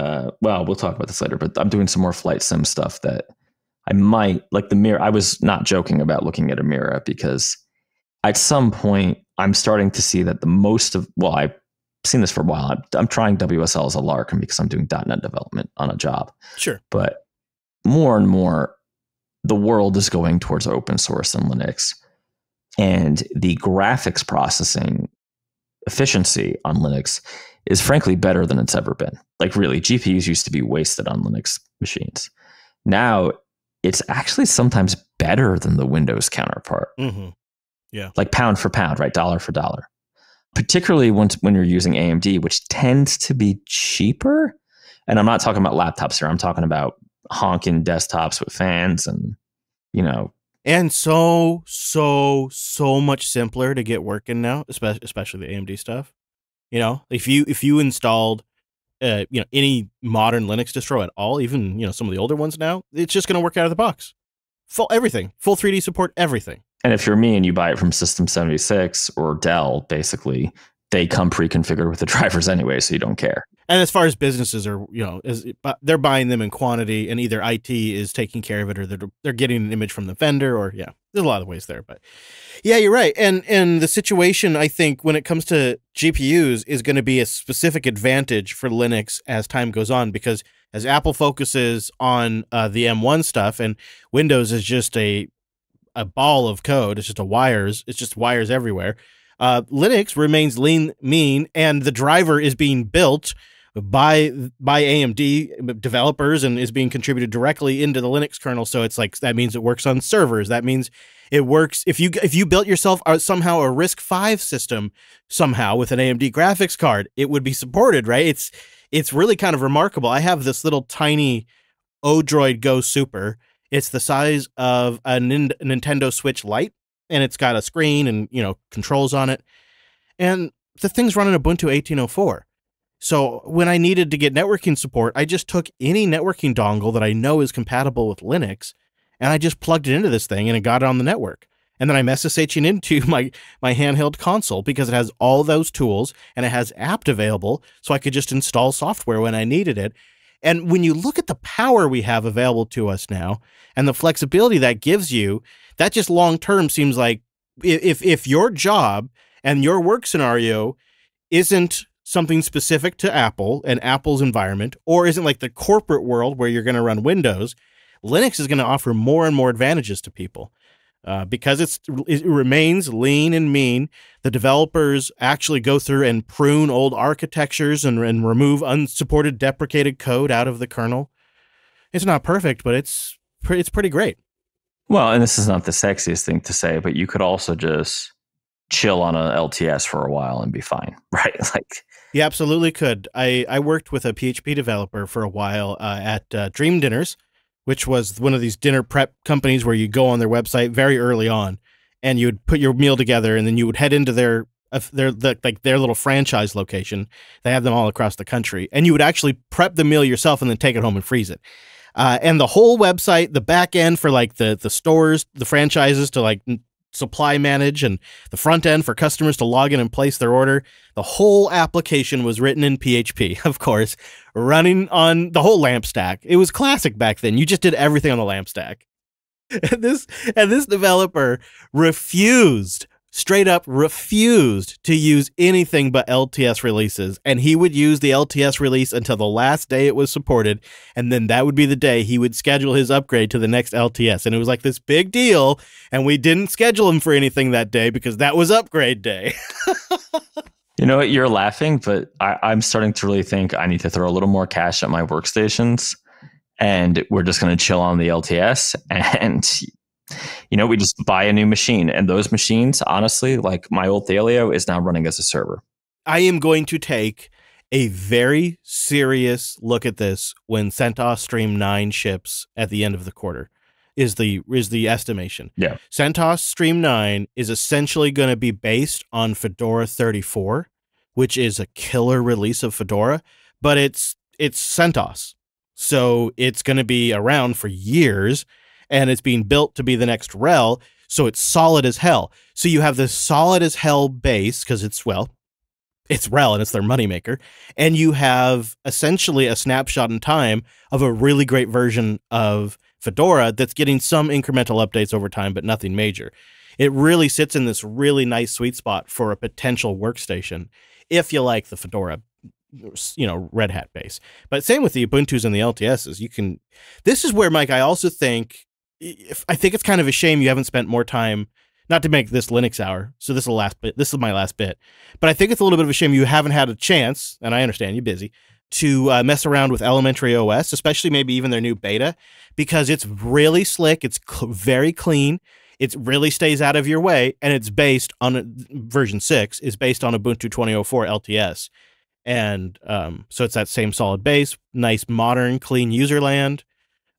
we'll talk about this later, but I'm doing some more flight sim stuff that I might, like the Mira. I was not joking about looking at a Mira because at some point I'm starting to see that I've seen this for a while. I'm trying WSL as a lark because I'm doing .NET development on a job. Sure. But more and more, the world is going towards open source and Linux. And the graphics processing efficiency on Linux is frankly better than it's ever been. Like, really, GPUs used to be wasted on Linux machines. Now, it's actually sometimes better than the Windows counterpart. Mm-hmm. Yeah. Like pound for pound, right? Dollar for dollar. Particularly when you're using AMD, which tends to be cheaper. And I'm not talking about laptops here. I'm talking about honking desktops with fans and, And so much simpler to get working now, especially the AMD stuff. You know, if you installed any modern Linux distro at all, even some of the older ones now, it's just going to work out of the box. Full everything, full 3D support, everything. And if you're me and you buy it from System76 or Dell, basically, they come pre-configured with the drivers anyway, so you don't care. And as far as businesses are, they're buying them in quantity, and either IT is taking care of it, or they're getting an image from the vendor, or there's a lot of ways there. But yeah, you're right. And the situation, I think, when it comes to GPUs, is going to be a specific advantage for Linux as time goes on, because as Apple focuses on the M1 stuff, and Windows is just a ball of code, it's just wires everywhere. Linux remains lean, mean, and the driver is being built by AMD developers and is being contributed directly into the Linux kernel. So it's like, that means it works on servers. That means it works if you built yourself somehow a RISC-V system somehow with an AMD graphics card, it would be supported, right? It's really kind of remarkable. I have this little tiny Odroid Go Super. It's the size of a Nintendo Switch Lite, and it's got a screen and controls on it, and the thing's running Ubuntu 18.04. So when I needed to get networking support, I just took any networking dongle that I know is compatible with Linux, and I just plugged it into this thing, and it got it on the network. And then I'm SSHing into my handheld console because it has all those tools, and it has apt available, so I could just install software when I needed it. And when you look at the power we have available to us now and the flexibility that gives you, that just long-term seems like if your job and your work scenario isn't something specific to Apple and Apple's environment, or isn't like the corporate world where you're going to run Windows, Linux is going to offer more and more advantages to people. Because it remains lean and mean. The developers actually go through and prune old architectures and remove unsupported deprecated code out of the kernel. It's not perfect, but it's pretty great. Well, and this is not the sexiest thing to say, but you could also just chill on a LTS for a while and be fine, right? You absolutely could. I worked with a PHP developer for a while at Dream Dinners, which was one of these dinner prep companies where you go on their website very early on, and you would put your meal together, and then you would head into their little franchise location. They have them all across the country, and you would actually prep the meal yourself and then take it home and freeze it. And the whole website, the back end for the stores, the franchises to supply manage, and the front end for customers to log in and place their order. The whole application was written in PHP, of course, running on the whole LAMP stack. It was classic back then. You just did everything on the LAMP stack. And this developer straight up refused to use anything but LTS releases. And he would use the LTS release until the last day it was supported. And then that would be the day he would schedule his upgrade to the next LTS. And it was like this big deal. And we didn't schedule him for anything that day because that was upgrade day. You know what? You're laughing, but I'm starting to really think I need to throw a little more cash at my workstations, and we're just going to chill on the LTS. And we just buy a new machine, and those machines, honestly, like my old Thelio is now running as a server. I am going to take a very serious look at this when CentOS Stream 9 ships at the end of the quarter, is the estimation. Yeah. CentOS Stream 9 is essentially going to be based on Fedora 34, which is a killer release of Fedora, but it's CentOS. So it's going to be around for years, and it's being built to be the next RHEL, so it's solid as hell. So you have this solid as hell base, because it's RHEL, and it's their moneymaker, and you have essentially a snapshot in time of a really great version of Fedora that's getting some incremental updates over time, but nothing major. It really sits in this really nice sweet spot for a potential workstation if you like the Fedora Red Hat base. But same with the Ubuntus and the LTSs. This is where, Mike, I also think it's kind of a shame you haven't spent more time, not to make this Linux hour, so this is my last bit, but I think it's a little bit of a shame you haven't had a chance, and I understand you're busy, to mess around with Elementary OS, especially maybe even their new beta, because it's really slick, it's very clean, it really stays out of your way, and it's based on version 6 is based on Ubuntu 2004 LTS. And so it's that same solid base, nice, modern, clean user land.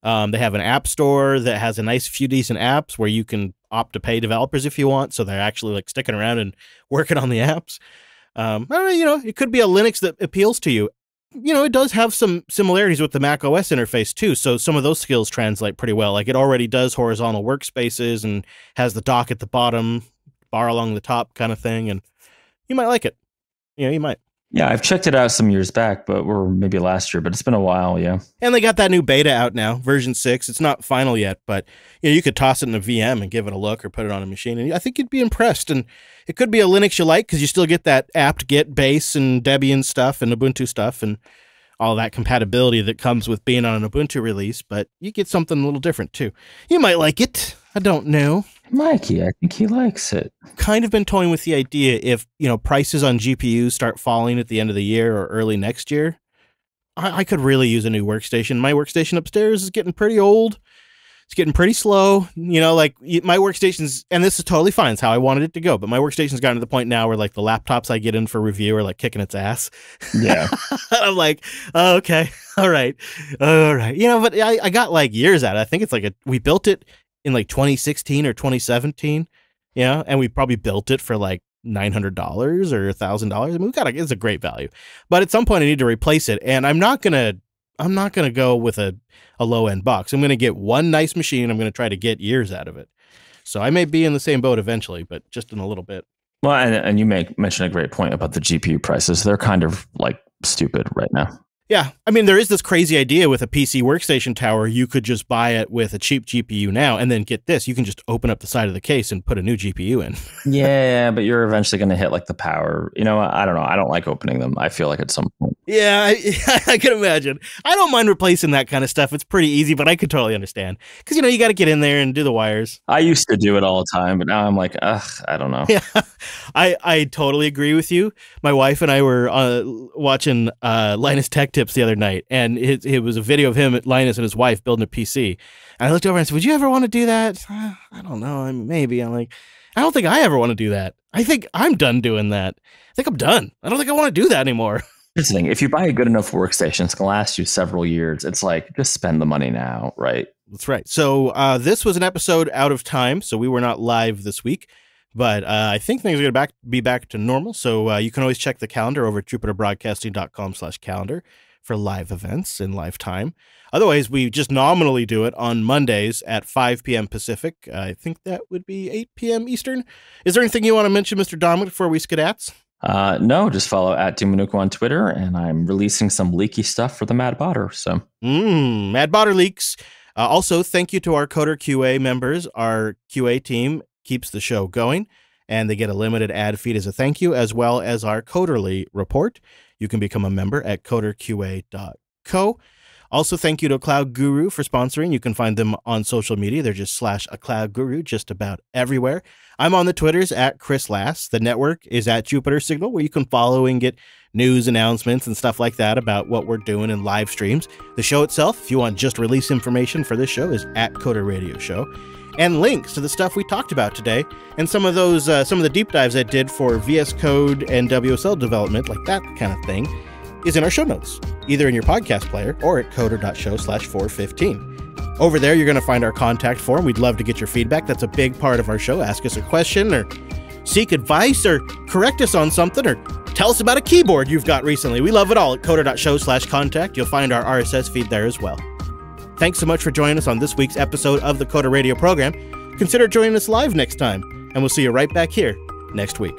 They have an app store that has a nice few decent apps where you can opt to pay developers if you want. So they're actually like sticking around and working on the apps. I don't know, it could be a Linux that appeals to you. It does have some similarities with the Mac OS interface too. So some of those skills translate pretty well. Like it already does horizontal workspaces and has the dock at the bottom, bar along the top kind of thing. And you might like it. You might. Yeah, I've checked it out some years back, or maybe last year, but it's been a while, yeah. And they got that new beta out now, version 6. It's not final yet, but you could toss it in a VM and give it a look or put it on a machine, and I think you'd be impressed. And it could be a Linux you like because you still get that apt-get base and Debian stuff and Ubuntu stuff and all that compatibility that comes with being on an Ubuntu release, but you get something a little different too. You might like it. I don't know. Mikey, I think he likes it. Kind of been toying with the idea if, prices on GPUs start falling at the end of the year or early next year, I could really use a new workstation. My workstation upstairs is getting pretty old. It's getting pretty slow. My workstation's, and this is totally fine. It's how I wanted it to go. But my workstation's gotten to the point now where like the laptops I get in for review are like kicking its ass. Yeah. I'm like, oh, okay. All right. But I got like years out of it. I think it's like we built it in like 2016 or 2017, and we probably built it for like $900 or $1,000. I mean, it's a great value, but at some point I need to replace it, and I'm not gonna go with a low end box. I'm gonna get one nice machine. I'm gonna try to get years out of it. So I may be in the same boat eventually, but just in a little bit. Well, and you mention a great point about the GPU prices. They're kind of like stupid right now. Yeah. I mean, there is this crazy idea with a PC workstation tower. You could just buy it with a cheap GPU now, and then get this. You can just open up the side of the case and put a new GPU in. Yeah, but you're eventually going to hit like the power. I don't know. I don't like opening them. I feel like at some point. Yeah, I can imagine. I don't mind replacing that kind of stuff. It's pretty easy, but I could totally understand. Because, you got to get in there and do the wires. I used to do it all the time, but now I'm like, I don't know. Yeah, I totally agree with you. My wife and I were watching Linus Tech Tips the other night, and it was a video of him, Linus, and his wife building a PC. And I looked over and said, would you ever want to do that? I don't know. I mean, maybe. I'm like, I don't think I ever want to do that. I think I'm done doing that. I think I'm done. I don't think I want to do that anymore. Here's the thing. If you buy a good enough workstation, it's going to last you several years. It's like, just spend the money now, right? That's right. So this was an episode out of time, so we were not live this week. But I think things are going to be back to normal. So you can always check the calendar over at jupiterbroadcasting.com/calendar for live events in live time. Otherwise, we just nominally do it on Mondays at 5 p.m. Pacific. I think that would be 8 p.m. Eastern. Is there anything you want to mention, Mr. Dominic, before we skedats? No, just follow @Dumunuku on Twitter, and I'm releasing some leaky stuff for the Mad Botter. So, Mad Botter leaks. Also, thank you to our Coder QA members. Our QA team keeps the show going, and they get a limited ad feed as a thank you, as well as our Coderly report. You can become a member at coderqa.co. Also, thank you to Cloud Guru for sponsoring. You can find them on social media. They're just /acloudguru just about everywhere. I'm on the Twitters at Chris Lass. The network is at Jupiter Signal, where you can follow and get news announcements and stuff like that about what we're doing in live streams. The show itself, if you want just release information for this show, is at Coder Radio Show. And links to the stuff we talked about today and some of the deep dives I did for VS Code and WSL development, like that kind of thing, is in our show notes, either in your podcast player or at coder.show/415. Over there, you're going to find our contact form. We'd love to get your feedback. That's a big part of our show. Ask us a question or seek advice or correct us on something or tell us about a keyboard you've got recently. We love it all at coder.show/contact. You'll find our RSS feed there as well. Thanks so much for joining us on this week's episode of the Coder Radio program. Consider joining us live next time, and we'll see you right back here next week.